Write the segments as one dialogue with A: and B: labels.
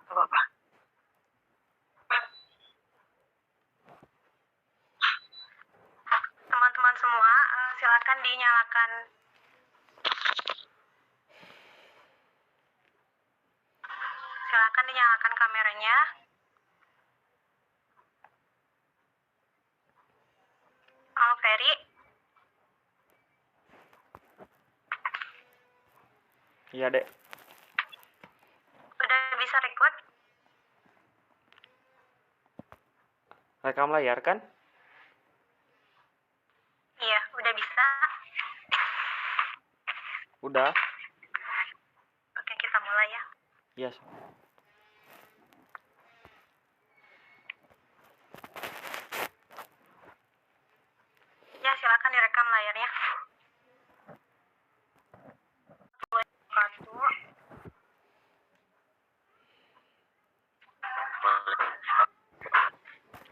A: Gak apa-apa. Teman-teman semua, silakan dinyalakan. Silakan dinyalakan kameranya. Ferry.
B: Iya, Dek.
A: Udah bisa record?
B: Rekam layar kan?
A: Iya, udah bisa.
B: Udah.
A: Oke, kita mulai ya.
B: Yes.
A: Ya, silakan direkam layarnya.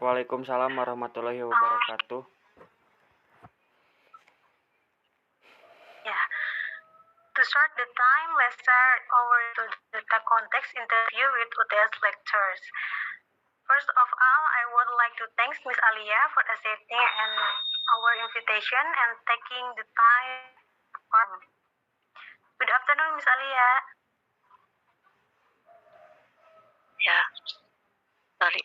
B: Waalaikumsalam warahmatullahi wabarakatuh.
A: Ya. To start the time, let's start over to the context interview with UTS lectures. First of all, I would like to thank Miss Alia for accepting our invitation and taking the time. Good afternoon, Miss Alia.
C: Ya, sorry.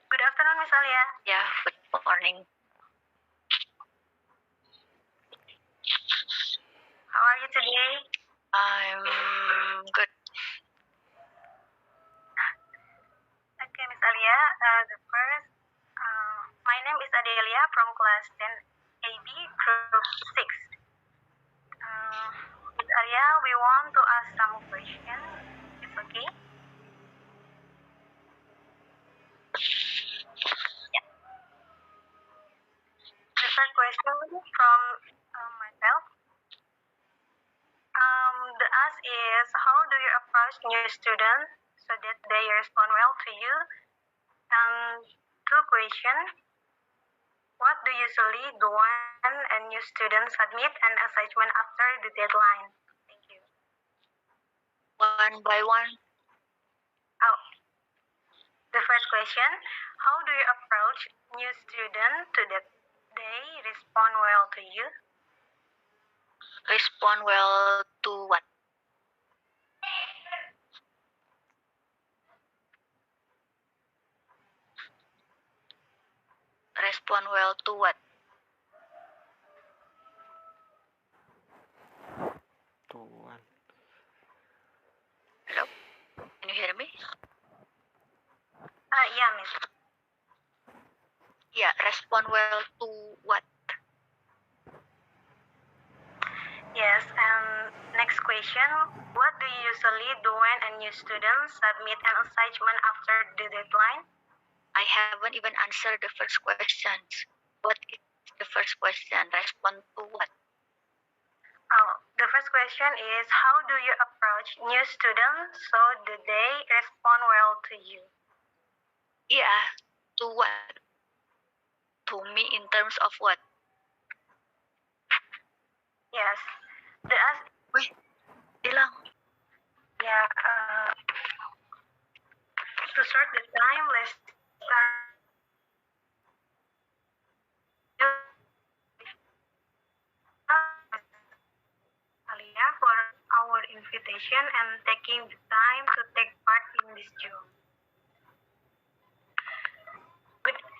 A: Good afternoon, Miss Alia.
C: Ya, good morning.
A: How are you today?
C: I'm good.
A: Okay, Miss Alia. My name is Adelia from class 10 AB, group 6. Miss Alia, we want to ask some questions. It's okay? Yeah. The first question from myself. The ask is, how do you approach new students so that they respond well to you? And two questions. What do you usually do when a new student submit an assignment after the deadline? Thank you.
C: One by one.
A: Oh. The first question, how do you approach new students so that they respond well to you?
C: Respond well to what? Respond well to what?
B: Tuan.
C: Hello? Can you hear me?
A: Yeah, Miss.
C: Yeah, respond well to what?
A: Yes, and next question, what do you usually do when a new student submit an assignment after the deadline?
C: I haven't even answered the first questions. What is the first question? Respond to what?
A: Oh, the first question is, how do you approach new students so that they respond well to you?
C: Yeah, to what? To me in terms of what?
A: Yes.
C: Wih, hilang.
A: Yeah, to start the time, let's start. Alia for our invitation and taking the time to take part in this Zoom.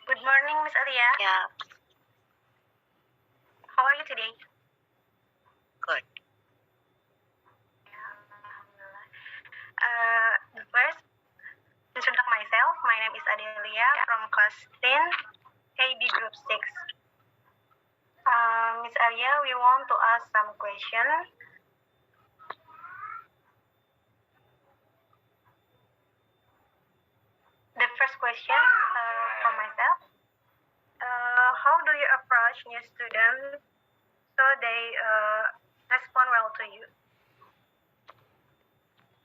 A: Good morning, Miss Alia.
C: Yeah,
A: How are you today?
C: good.
A: First, introduce myself. My name is Adelia from class 10, AB group 6. Miss Alia, we want to ask some questions. The first question from myself. How do you approach new students so they respond well to you?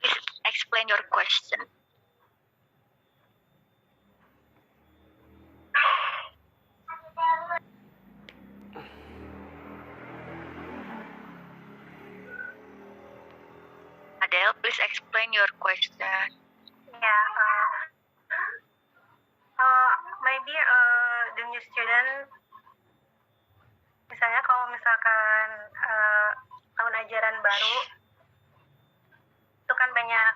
C: Please explain your question. Adele, please explain your question.
A: Yeah, maybe the new student, misalnya kalau misalkan tahun ajaran baru, itu kan banyak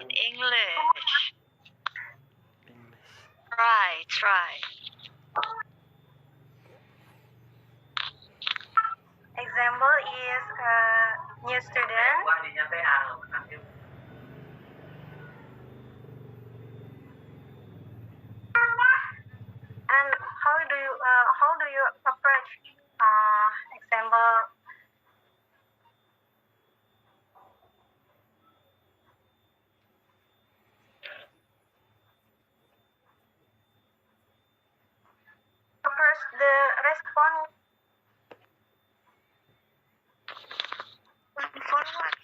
C: In English.
B: English.
C: Try.
A: example is new student. And how do you approach example? First, the response.
C: For what?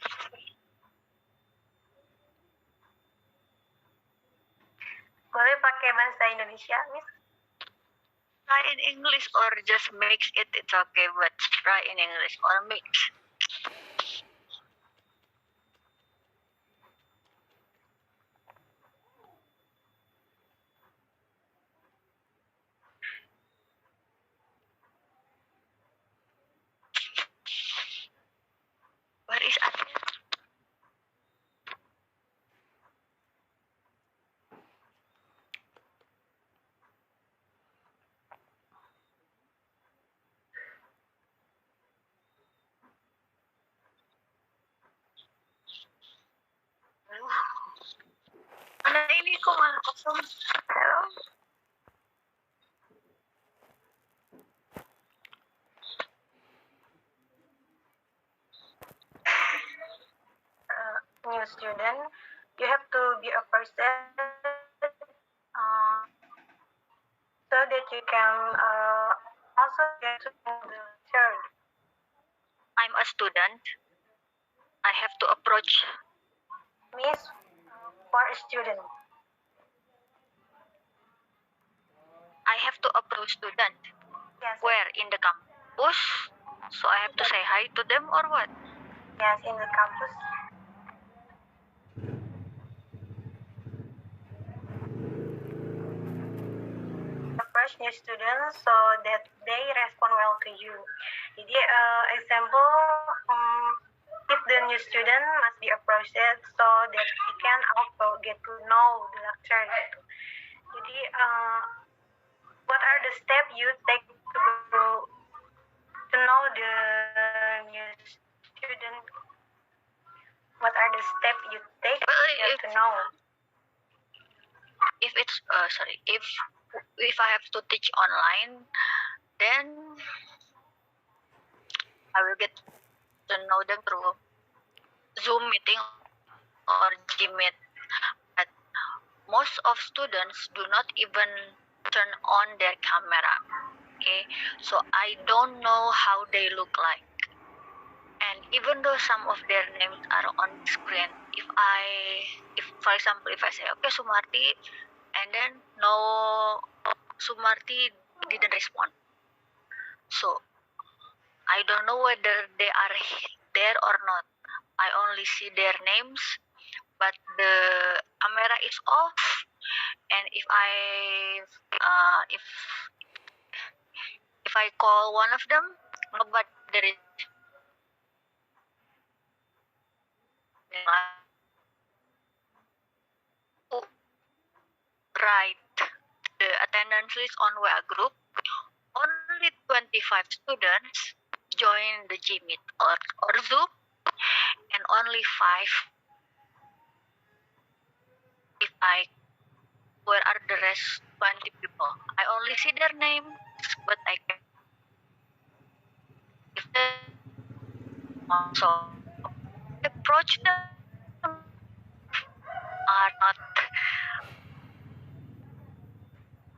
A: Boleh pakai bahasa Indonesia, Miss?
C: Try in English or just mix it, it's okay, but try in English or mix. Where is Adele? Mana ini kok malah kosong? Hello?
A: New student, you have to be a person so that you can also get to know the third.
C: I'm a student. I have to approach.
A: Miss for a student.
C: I have to approach student.
A: Yes.
C: Where? In the campus? So I have to say hi to them or what?
A: Yes, in the campus. Approach new students so that they respond well to you. Jadi example, if the new student must be approached so that he can also get to know the lecturer gitu. Jadi what are the steps you take to know the new student? What are the steps you take
C: Well,
A: to get to know?
C: If it's if I have to teach online, then I will get to know them through Zoom meeting or Gmeet. But most of students do not even turn on their camera. Okay, so I don't know how they look like. And even though some of their names are on screen, if for example, if I say, okay, Sumarti, and then no, Sumarti didn't respond. So I don't know whether they are there or not. I only see their names, but the camera is off. And if I call one of them, nobody there is. Write the attendance list on WA group. Only 25 students join the Gmeet or Zoom, and only 5. If where are the rest 20 people? I only see their names, but I can give them also approach them are not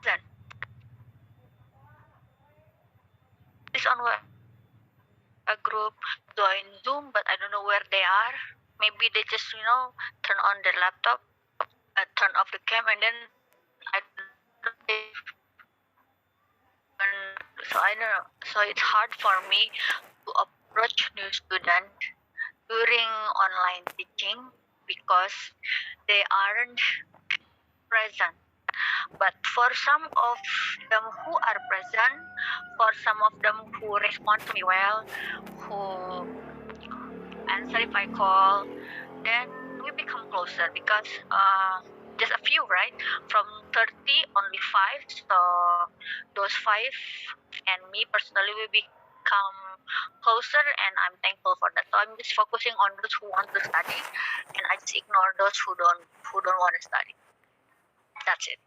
C: then. It's on a group, join Zoom, but I don't know where they are. Maybe they just turn on their laptop, turn off the cam, and then so I don't know. So it's hard for me to approach new student during online teaching because they aren't present. But for some of them who are present, for some of them who respond to me well, who answer if I call, then we become closer because just a few, right? From 30, only 5. So those 5 and me personally, we become closer, and I'm thankful for that. So I'm just focusing on those who want to study, and I just ignore those who don't want to study. That's it.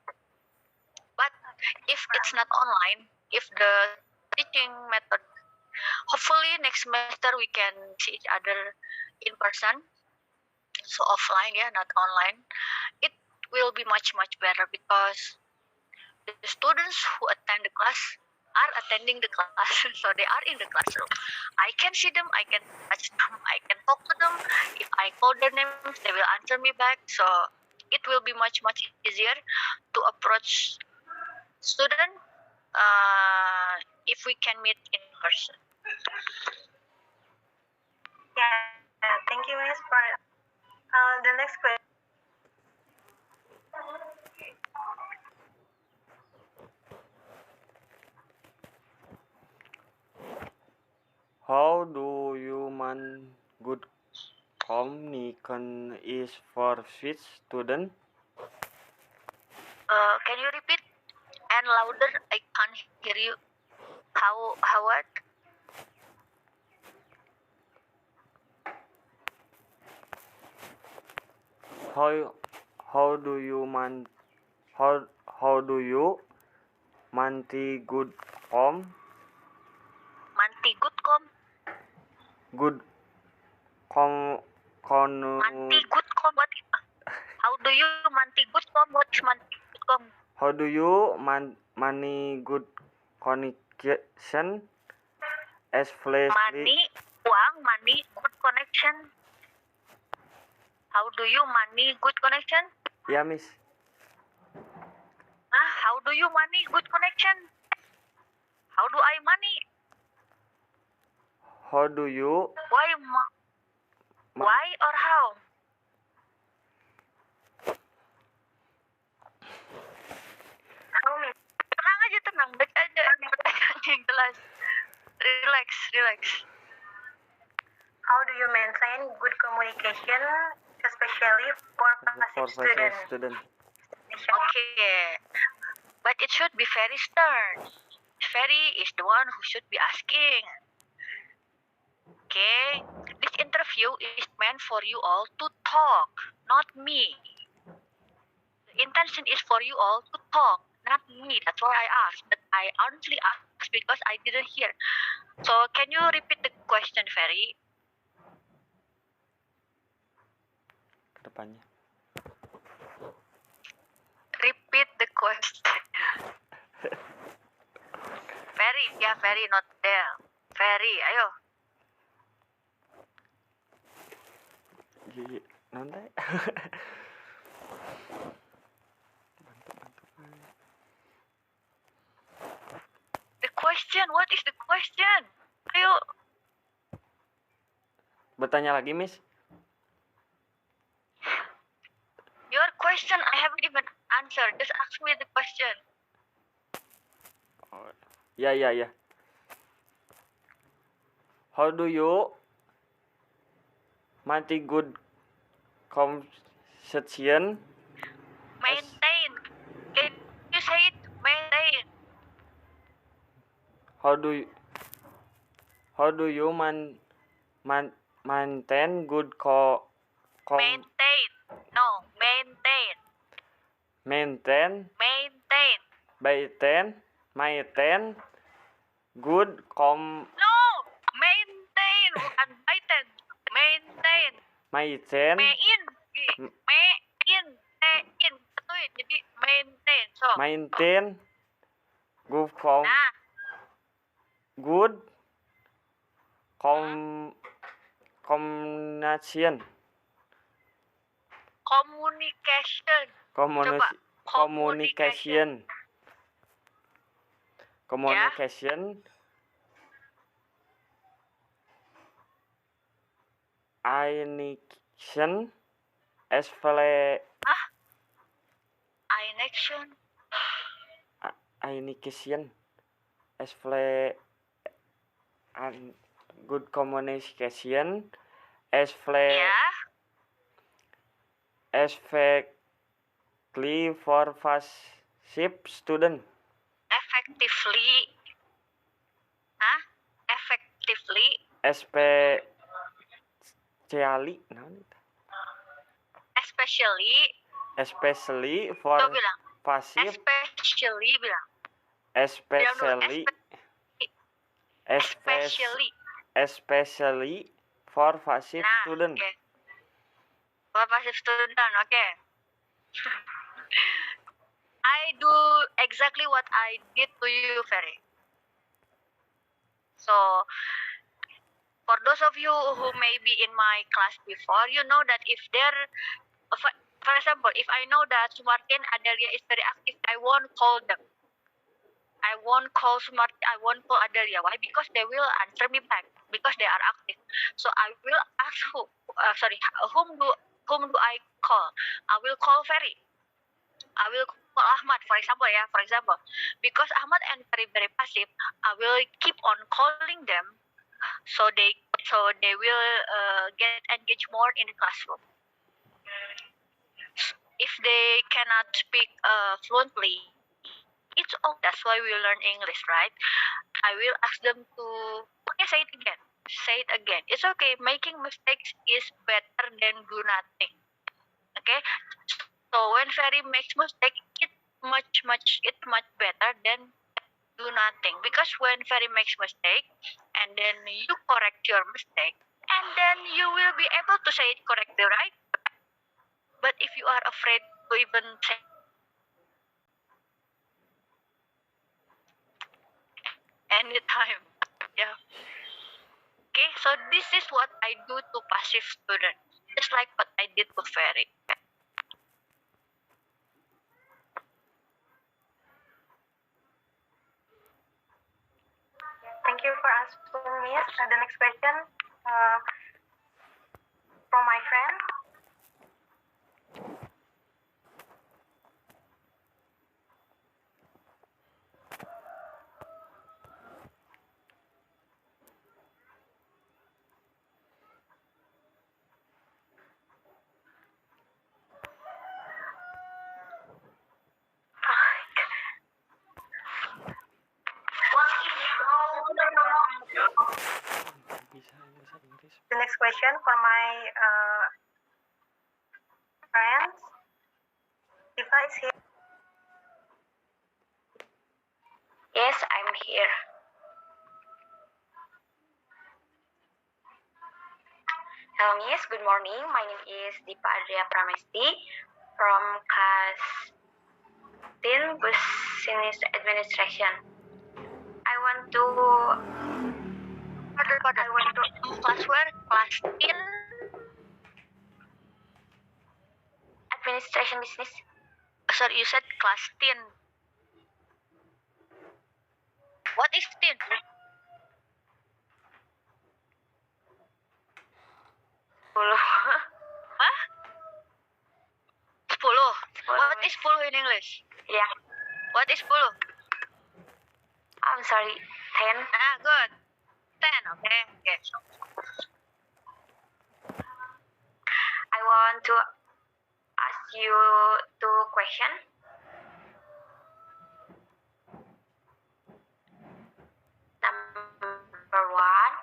C: But if it's not online, if the teaching method, hopefully next semester we can see each other in person, so offline, yeah, not online. It will be much better because the students who attend the class are attending the class, so they are in the classroom. I can see them, I can touch them, I can talk to them. If I call their names, they will answer me back. So it will be much easier to approach student if we can meet in person.
A: Yeah, thank you, Miss, for the next question.
B: How do you man good communication is for Swiss student?
C: Can you repeat and louder? I can't hear you. How what?
B: How do you how do you manti good
C: Manti good com.
B: good
C: Manti good com. What? How do you manti good com? What is manti good com?
B: how do you money good connection especially
C: Money, uang, money, good connection. How do you money good connection?
B: ya miss
C: How do you money good connection? How do I money?
B: how do you
C: Why or how? Tenang aja, tenang. Baca aja yang jelas. Relax.
A: How do you maintain good communication, especially for passive students?
C: Okay, but it should be very stern. Very is the one who should be asking. Okay, this interview is meant for you all to talk, not me. The intention is for you all to talk, not me. That's why I asked. But I honestly asked because I didn't hear. So can you repeat the question, Ferry?
B: Kedepannya.
C: Repeat the question. Ferry not there. Ferry, ayo.
B: Nanti.
C: The question, what is the question? Ayo.
B: Bertanya lagi, Miss.
C: Your question I haven't even answered. Just ask me the question.
B: Ya. How do you maintain good conversation?
C: Maintain. Can you say it? Maintain.
B: How do you maintain good
C: Maintain. No, maintain.
B: maintain good
C: No, maintain bukan maintain. Maintain.
B: maintain
C: Betul, jadi maintain. So.
B: maintain good
C: Nah,
B: good communication communication Einiction, Esfle,
C: Einiction.
B: Einication, Esfle, and good communication, Esfle,
C: Yeah.
B: Effectively for passive student.
C: Effectively. Effectively.
B: Especially,
C: Especially.
B: for
C: Coba bilang.
B: passive,
C: Especially bilang. Bilang dulu. Especially.
B: especially for passive
C: Nah,
B: student.
C: okay. For passive student, okay. I do exactly what I did to you, Ferry. So, for those of you who may be in my class before, you know that if there, for example, if I know that Sumartin Adelia is very active, I won't call them. I won't call Sumartin, I won't call Adelia. Why? Because they will answer me back because they are active. So I will ask whom do I call? I will call Ferry. I will call Ahmad, for example, because Ahmad and very passive, I will keep on calling them, so they will get engaged more in the classroom. If they cannot speak fluently, it's all. That's why we learn English, right? I will ask them to say it again. Say it again. It's okay. Making mistakes is better than do nothing. Okay. So when Ferry makes mistake, it's much better than do nothing, because when Ferry makes mistake and then you correct your mistake, and then you will be able to say it correctly, right? But if you are afraid to even say anytime, yeah. Okay, so this is what I do to passive students, just like what I did to Ferry.
A: Thank you for answering, Miss. The next question from my friend. The next question for my friends. Diva is here.
C: Yes, I'm here. Hello, Miss. Good morning. My name is Dipa Adria Pramesti from class 10 Business Administration. I want to class where? Class 10 Administration Business. Sorry, you said class 10. What is 10? 10. Hah? 10. What is 10 in English? Yeah. What is 10? I'm sorry, 10. Ah, good. 10, okay. Okay. I want to ask you two questions. Number one,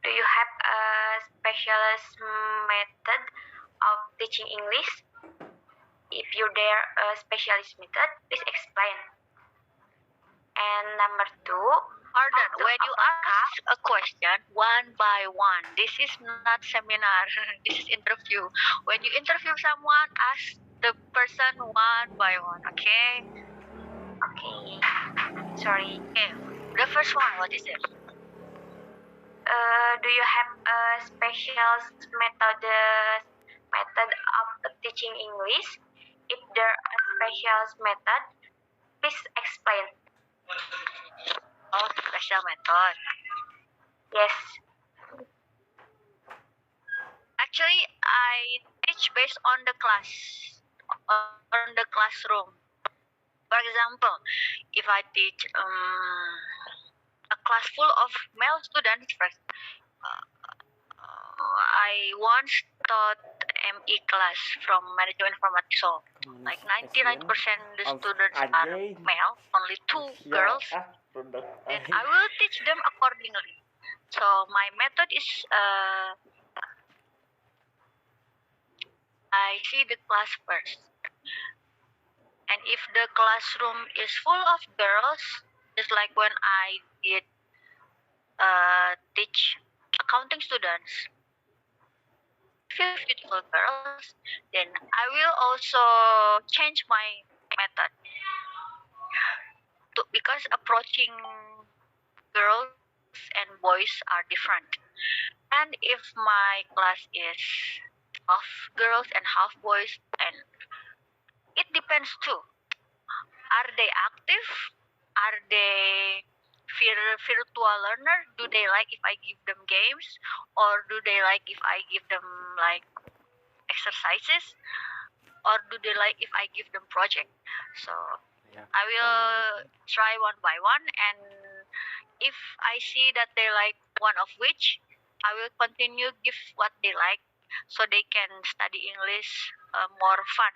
C: do you have a specialist method of teaching English? If you dare a specialist method, please explain. And number two, pardon, when you ask a question one by one, this is not seminar, this is interview. When you interview someone, ask the person one by one, okay? Okay. Sorry. Okay. The first one, what is it? Do you have a special method of teaching English? If there are special method, please explain. Oh, special method. Yes. Actually, I teach based on the class, on the classroom. For example, if I teach a class full of male students, first, I once taught ME class from management informatics. So, like 99% the students are male, only 2 girls. Then I will teach them accordingly. So my method is I see the class first. And if the classroom is full of girls, just like when I did teach accounting students, few beautiful girls, then I will also change my method because approaching girls and boys are different. And if my class is half girls and half boys, and it depends too. Are they active? Are they virtual learner? Do they like if I give them games, or do they like if I give them like exercises, or do they like if I give them project? So I will try one by one, and if I see that they like one of which, I will continue give what they like, so they can study English more fun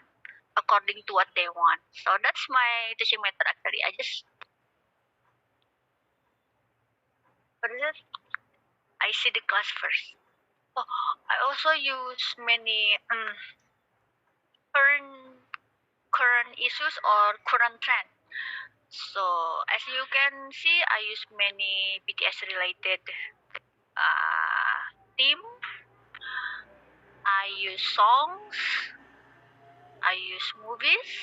C: according to what they want. So that's my teaching method actually. I just what is it? I see the class first. Oh, I also use many current issues or current trend. So as you can see, I use many BTS related theme. I use songs. I use movies.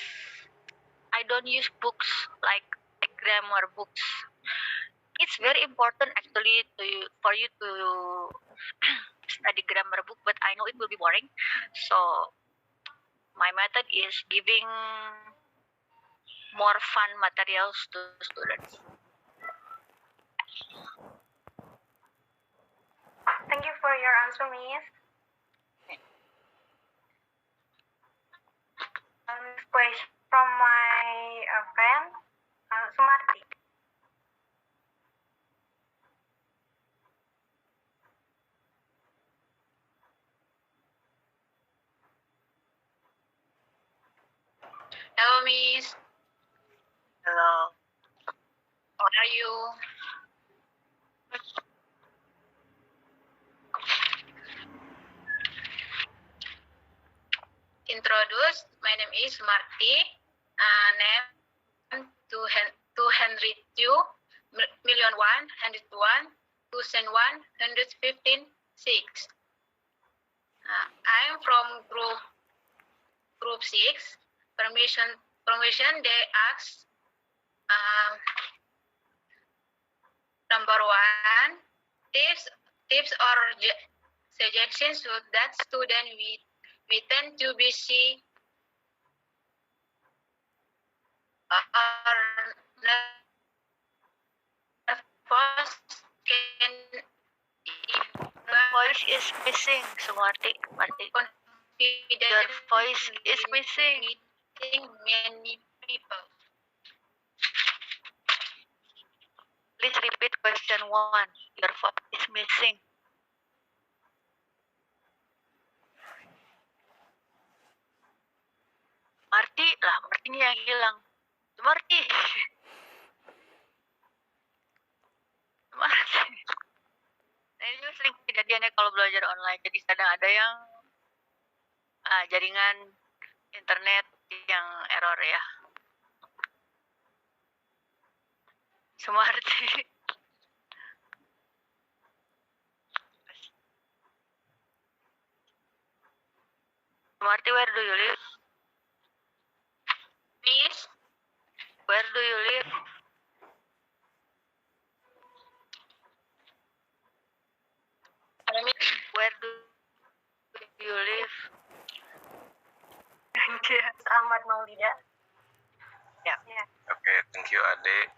C: I don't use books like grammar books. It's very important actually for you to study grammar book, but I know it will be boring. So my method is giving more fun materials to students.
A: Thank you for your answer, Miss. Question from my friend, Sumarti.
D: Hello, Miss.
C: Hello.
D: How are you? Introduce. My name is Marty. Name 202 million 101 2,115 6. I'm from group 6. Permission they ask number 1, tips or suggestions so that student we tend to be see or nervous can
C: Voice is missing, Sumarti. Your voice is missing.
D: meeting many people.
C: Please repeat question 1. Your voice is missing. Marti lah, Martinya yang hilang. Marti. Marti. Nah, ini sering kejadiannya kalau belajar online. Jadi kadang ada yang jaringan internet yang error ya. Sumarti. Sumarti, where do you live?
D: Please,
C: Where do you live? Where do you live?
A: Ahmad Maulida.
C: Yeah.
E: Okay, thank you, Ade.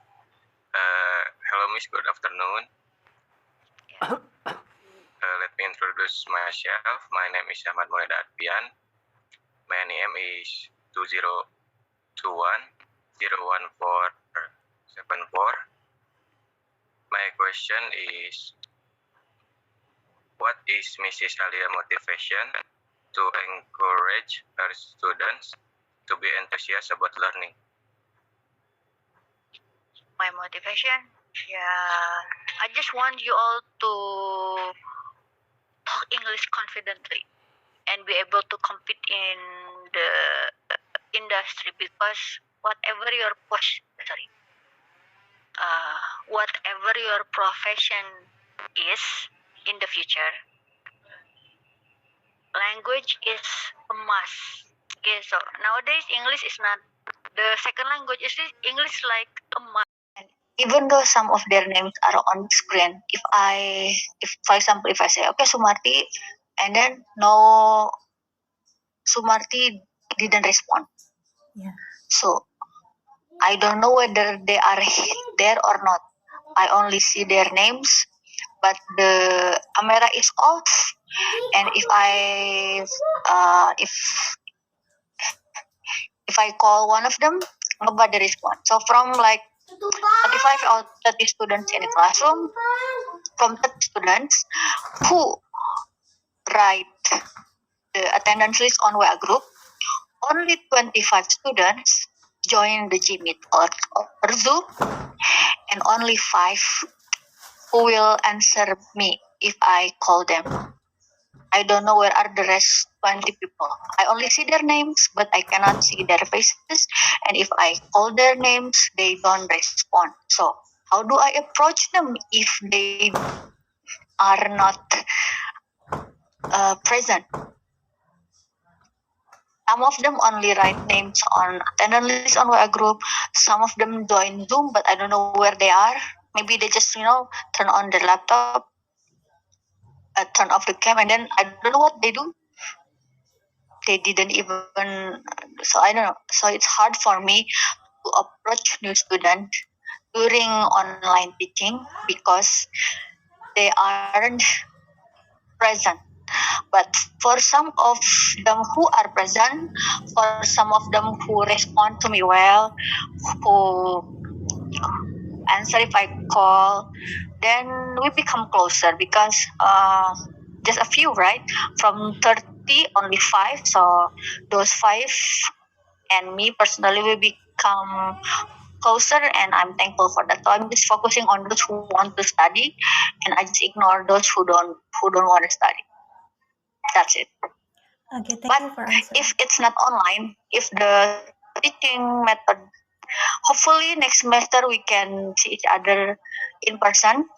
E: Hello, Miss. Good afternoon.
C: Yeah.
E: Let me me introduce myself. My name is Ahmad Mulid Advian. My name is 2021-01474. My question is, what is Mrs. Alia motivation to encourage her students to be enthusiastic about learning?
C: My motivation, I just want you all to talk English confidently and be able to compete in the industry, because whatever your whatever your profession is in the future, language is a must. Okay, so nowadays English is not the second language. Is English like a must? Even though some of their names are on screen, if for example, if I say, okay, Sumarti, and then no, Sumarti didn't respond.
F: Yeah.
C: So I don't know whether they are there or not. I only see their names, but the camera is off, and if I call one of them, nobody responds. So from like 35 or 30 students in the classroom, from 30 students who write the attendance list on WA group, only 25 students join the Gmeet or Zoom, and only 5 who will answer me if I call them. I don't know where are the rest 20 people. I only see their names, but I cannot see their faces. And if I call their names, they don't respond. So how do I approach them if they are not present? Some of them only write names on attendance list on WA group. Some of them join Zoom, but I don't know where they are. Maybe they just, turn on their laptop, turn off the cam, and then I don't know what they do. They didn't even, so I don't know. So it's hard for me to approach new students during online teaching because they aren't present. But for some of them who are present, for some of them who respond to me well, who answer if I call, then we become closer because just a few, right? From 30, only 5. So those 5 and me personally will become closer, and I'm thankful for that. So I'm just focusing on those who want to study, and I just ignore those who don't want to study. That's it.
F: Okay, thank
C: But
F: you for answering.
C: if it's not online, if the teaching method, hopefully next semester we can see each other in person,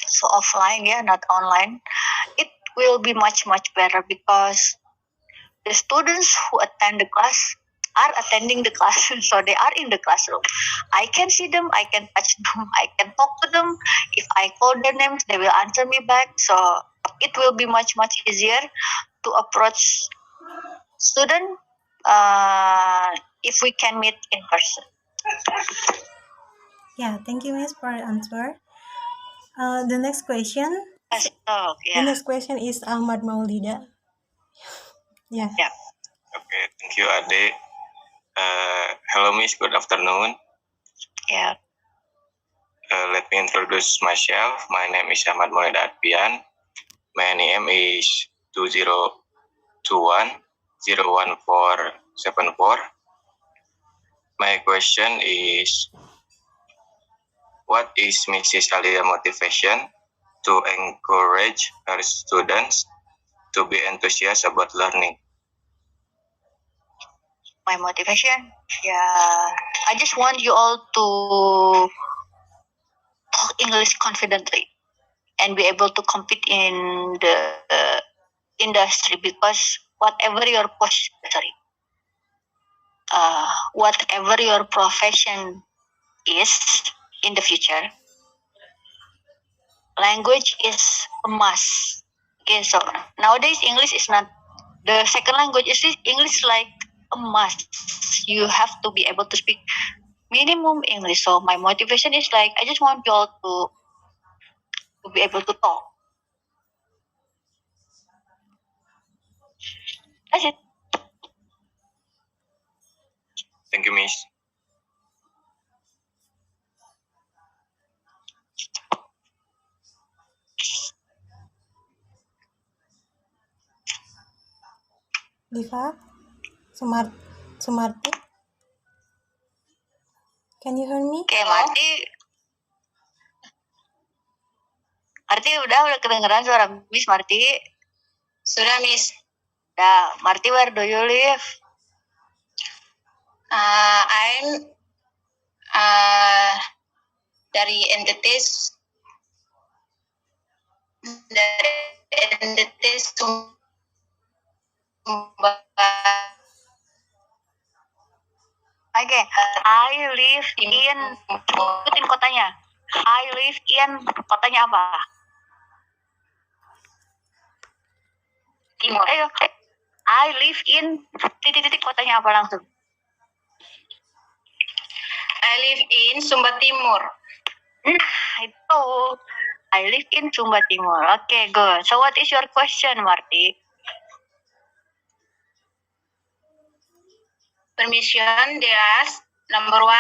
C: so offline, not online. It will be much better because the students who attend the class are attending the class, so they are in the classroom. I can see them, I can touch them, I can talk to them. If I call their names, they will answer me back. So it will be much easier to approach student if we can meet in person.
F: Yeah, thank you, Miss, for the answer. The next question. The next question is Ahmad Maulida. Yeah.
E: Okay, thank you, Ade. Hello, Miss. Good afternoon.
C: Yeah.
E: Let me introduce myself. My name is Ahmad Mulid Advian. My name is 2021-01474. My question is, what is Mrs. Alia motivation to encourage her students to be enthusiastic about learning?
C: My motivation, I just want you all to talk English confidently and be able to compete in the industry, because whatever your profession is in the future, language is a must. Okay, so nowadays English is not the second language. Is English like a must? You have to be able to speak minimum English. So my motivation is like, I just want you all to be able to talk That's it.
E: Thank you, Miss.
F: Diva, Sumarti, can you hear me?
C: Oke, Marti udah kedengeran suara Miss Marti.
D: Sudah, Miss.
C: Ya, Marti, where do you live?
D: I'm dari entitas Sumbar.
C: Oke, I live in, sebutin kotanya. I live in, kotanya apa?
D: Timur.
C: Ayo, I live in, titik-titik, kotanya apa langsung?
D: I live in Sumba Timur.
C: Nah, itu. I live in Sumba Timur. Okay, good. So what is your question, Marti?
D: Permission, they ask, number 1,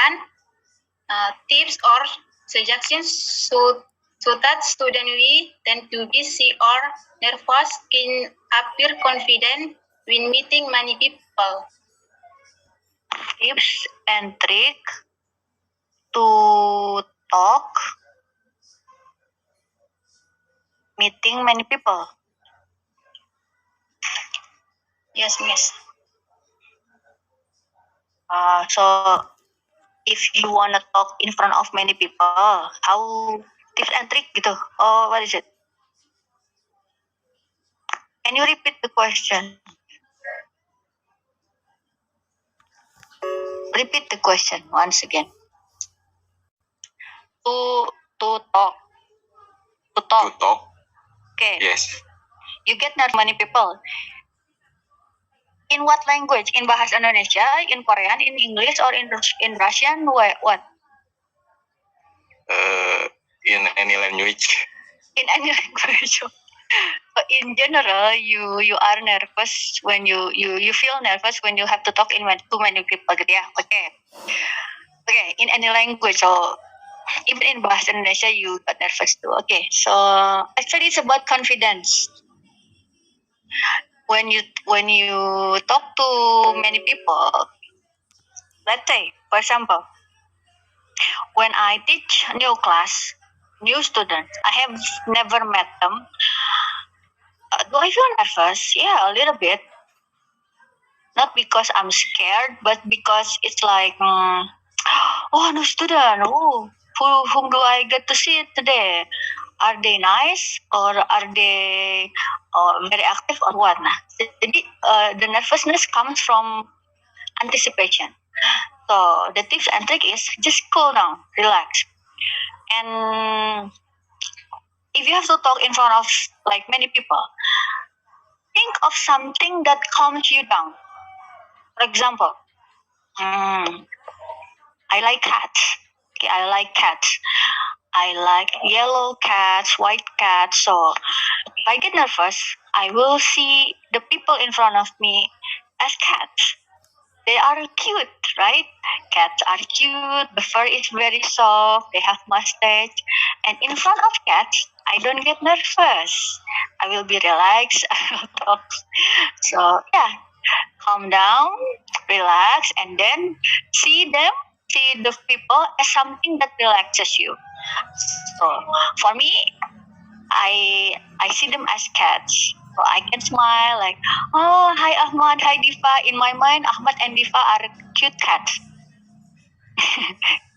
D: tips or suggestions so that student we tend to be shy or nervous can appear confident when meeting many people.
C: Tips and trick to talk meeting many people.
D: Yes, Miss.
C: So if you wanna talk in front of many people, how tips and trick gitu? Oh, what is it? Can you repeat the question? Repeat the question once again. To talk. To talk.
E: To talk.
C: Okay.
E: Yes.
C: You get not many people. In what language? In Bahasa Indonesia, in Korean, in English, or in Russian? What?
E: In any language.
C: In any language. So in general, you are nervous when you feel nervous when you have to talk in too many people, gitu ya? Okay. In any language, so even in Bahasa Indonesia, you got nervous too. Okay. So actually, it's about confidence. When you talk to many people, let's say, for example, when I teach new class, new students, I have never met them. Do I feel nervous? Yeah, a little bit. Not because I'm scared, but because it's like, oh, new student. Oh, whom do I get to see today? Are they nice or are they very active or what? Nah, jadi the nervousness comes from anticipation. So the tips and trick is just cool down, relax, and if you have to talk in front of like many people, think of something that calms you down. For example, I like cats. Okay, I like cats. I like yellow cats, white cats. So if I get nervous, I will see the people in front of me as cats. They are cute, right? Cats are cute. The fur is very soft. They have mustache. And in front of cats, I don't get nervous. I will be relaxed. I will talk. So yeah, calm down, relax, and then see the people as something that relaxes you. So for me, I see them as cats. So I can smile like, oh, hi Ahmad, hi Diva. In my mind, Ahmad and Diva are cute cats.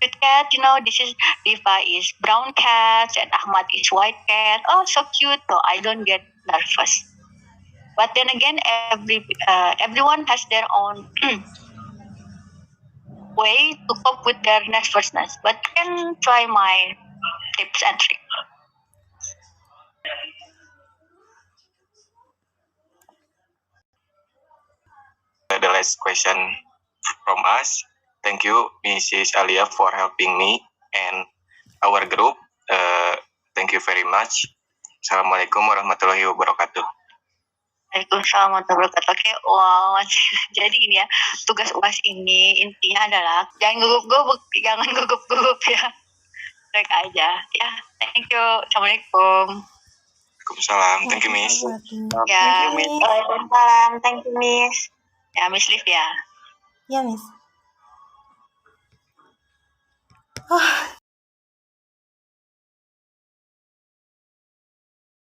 C: Cute cat, this is Diva is brown cat and Ahmad is white cat. Oh, so cute. So I don't get nervous. But then again, everyone has their own way to cope with their nervousness. But you can try my tips and tricks.
E: The last question from us. Thank you, Mrs. Alia, for helping me and our group. Thank you very much. Assalamualaikum warahmatullahi wabarakatuh.
D: Waalaikumsalam warahmatullahi wabarakatuh. Oke, wow. Jadi gini ya, tugas UAS ini intinya adalah jangan gugup ya. Mereka aja ya. Thank you. Assalamualaikum.
E: Waalaikumsalam. Thank you, Miss.
D: Ya, Waalaikumsalam. Thank you, Miss. Ya, Miss Liv ya.
F: Ya, Miss. Oh,